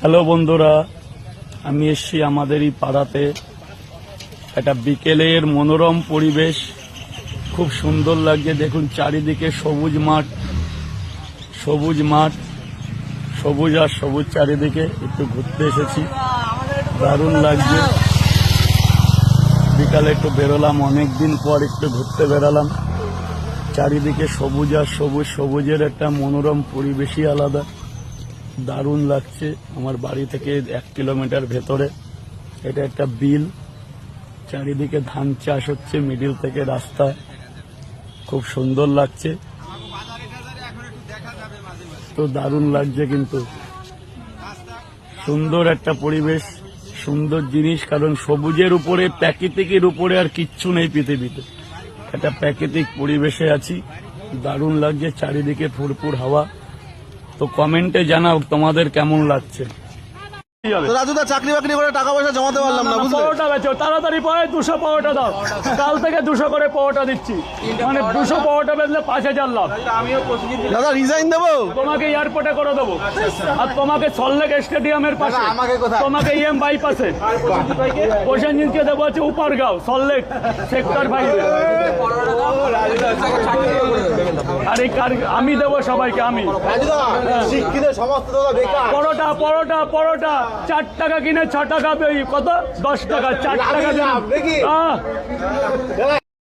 Hello বন্ধুরা, আমি এসছি আমাদেরই পাড়াতে। একটা বিকেলের মনোরম পরিবেশ, খুব সুন্দর লাগছে। দেখুন চারিদিকে সবুজ মাঠ, সবুজ মাঠ, সবুজ আর সবুজ চারিদিকে। একটু ঘুরতে এসেছি, দারুণ লাগছে। বিকালে একটু বেরোলাম, অনেকদিন পর একটু ঘুরতে বেরোলাম। চারিদিকে সবুজ আর সবুজ, সবুজের একটা মনোরম পরিবেশই আলাদা, দারুণ লাগছে। আমার বাড়ি থেকে 1 কিলোমিটার ভেতরে এটা একটা বিল, চারিদিকে ধান চাষ হচ্ছে, মিডিল থেকে রাস্তা, খুব সুন্দর লাগছে। তো দারুণ লাগছে, কিন্তু সুন্দর একটা পরিবেশ, সুন্দর জিনিস। কারণ সবুজের উপরে, প্রাকৃতিকের উপরে আর কিচ্ছু নেই পৃথিবীতে। একটা প্রাকৃতিক পরিবেশে আছি, দারুণ লাগছে। চারিদিকে ফুরফুর হাওয়া। তো কমেন্টে জানাও তোমাদের কেমন লাগছে। রাজুদা চাকরি বাকরি করে টাকা পয়সা জমাতে পারলাম না, বুঝলে? পাওয়াটা বেচো তাড়াতাড়ি, পায় 200 পাওয়াটা দাও। কাল থেকে 200 করে পাওয়াটা দিচ্ছি, মানে 200 পাওয়াটা বেচলে 5000 লাভ। দাদা রিজাইন দেবো, তোমাকে এয়ারপোর্টে করে দেবো, আর তোমাকে সল্টলেক স্টেডিয়ামের পাশে, তোমাকে EM বাইপাসে, প্রসেনজিৎকে দেবো হচ্ছে উপারগাঁও, সল্টলেক সেক্টর 5। আরে আমি দেবো সবাইকে, আমি। পরোটা পরোটা পরোটা 4 টাকা কিনে 6 টাকা, কত 10 টাকা, 4 টাকা।